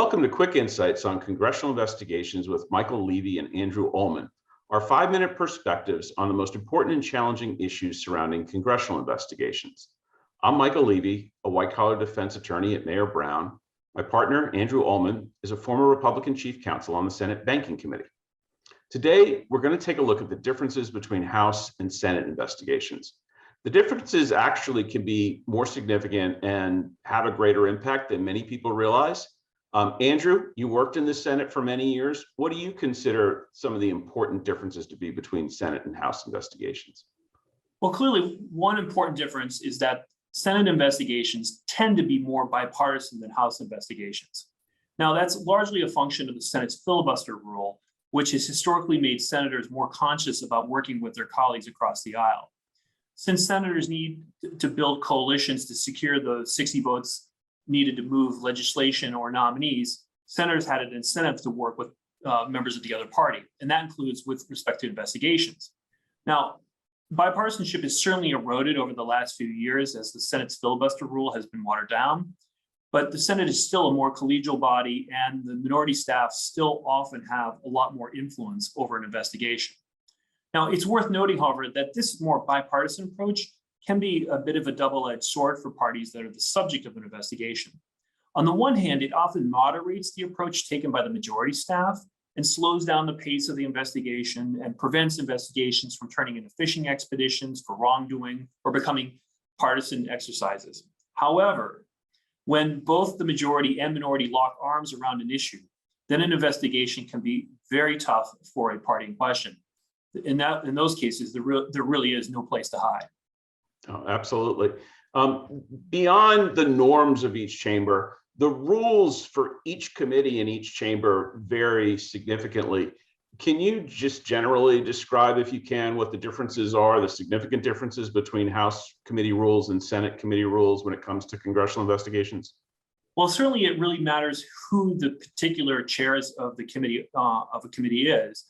Welcome to Quick Insights on Congressional Investigations with Michael Levy and Andrew Olmem, our 5-minute perspectives on the most important and challenging issues surrounding congressional investigations. I'm Michael Levy, a white-collar defense attorney at Mayor Brown. My partner, Andrew Olmem, is a former Republican chief counsel on the Senate Banking Committee. Today, we're going to take a look at the differences between House and Senate investigations. The differences actually can be more significant and have a greater impact than many people realize. Andrew, you worked in the Senate for many years. What do you consider some of the important differences to be between Senate and House investigations? Well, clearly, one important difference is that Senate investigations tend to be more bipartisan than House investigations. Now, that's largely a function of the Senate's filibuster rule, which has historically made senators more conscious about working with their colleagues across the aisle. Since senators need to build coalitions to secure the 60 votes needed to move legislation or nominees, senators had an incentive to work with members of the other party, and that includes with respect to investigations. Now, bipartisanship has certainly eroded over the last few years as the Senate's filibuster rule has been watered down, but the Senate is still a more collegial body, and the minority staff still often have a lot more influence over an investigation. Now, it's worth noting, however, that this more bipartisan approach can be a bit of a double-edged sword for parties that are the subject of an investigation. On the one hand, it often moderates the approach taken by the majority staff and slows down the pace of the investigation and prevents investigations from turning into fishing expeditions for wrongdoing or becoming partisan exercises. However, when both the majority and minority lock arms around an issue, then an investigation can be very tough for a party in question. In those cases, there really is no place to hide. Oh, absolutely. Beyond the norms of each chamber, the rules for each committee in each chamber vary significantly. Can you just generally describe, if you can, what the differences are, the significant differences between House committee rules and Senate committee rules when it comes to congressional investigations? Well, certainly it really matters who the particular chairs of the committee is.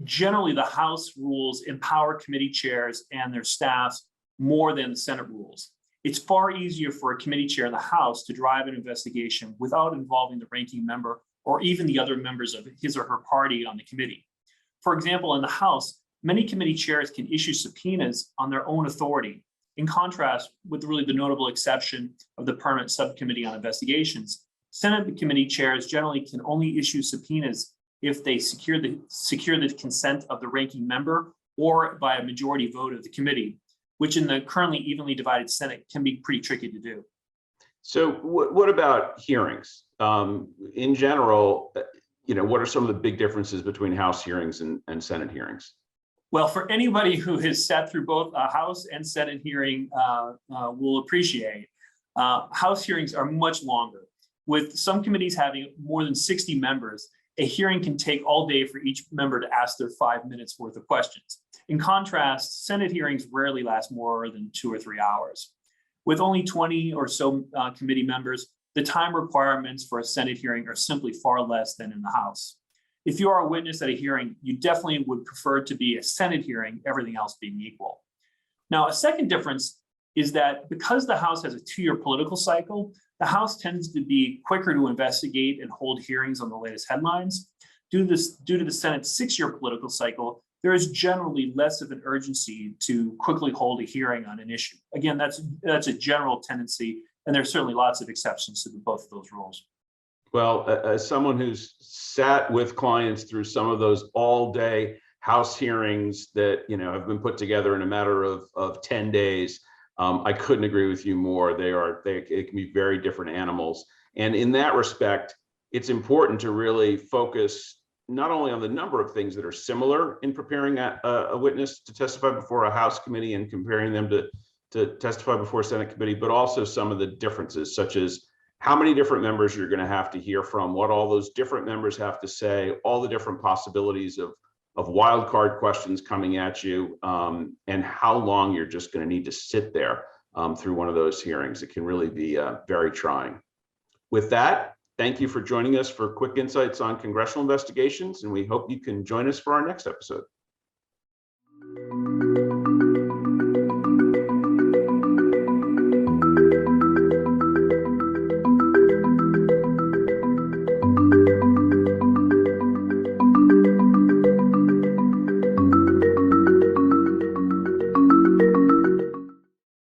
Generally, the House rules empower committee chairs and their staffs more than the Senate rules. It's far easier for a committee chair in the House to drive an investigation without involving the ranking member or even the other members of his or her party on the committee. For example, in the House, many committee chairs can issue subpoenas on their own authority, in contrast with really the notable exception of the Permanent Subcommittee on Investigations. Senate committee chairs generally can only issue subpoenas if they secure the consent of the ranking member or by a majority vote of the committee, which in the currently evenly divided Senate can be pretty tricky to do. So what about hearings? In general, what are some of the big differences between House hearings and Senate hearings? Well, for anybody who has sat through both a House and Senate hearing will appreciate, House hearings are much longer. With some committees having more than 60 members, a hearing can take all day for each member to ask their 5 minutes worth of questions. In contrast, Senate hearings rarely last more than 2 or 3 hours. With only 20 or so committee members, the time requirements for a Senate hearing are simply far less than in the House. If you are a witness at a hearing, you definitely would prefer to be a Senate hearing, everything else being equal. Now, a second difference is that because the House has a 2-year political cycle, the House tends to be quicker to investigate and hold hearings on the latest headlines. Due to the Senate's 6-year political cycle, there is generally less of an urgency to quickly hold a hearing on an issue. Again, that's a general tendency, and there's certainly lots of exceptions to both of those rules. Well, as someone who's sat with clients through some of those all-day House hearings that have been put together in a matter of 10 days, I couldn't agree with you more. It can be very different animals. And in that respect, it's important to really focus not only on the number of things that are similar in preparing a witness to testify before a House committee and comparing them to testify before a Senate committee, but also some of the differences, such as how many different members you're going to have to hear from, what all those different members have to say, all the different possibilities of wild card questions coming at you, and how long you're just going to need to sit there through one of those hearings. It can really be very trying. With that, thank you for joining us for Quick Insights on Congressional Investigations, and we hope you can join us for our next episode.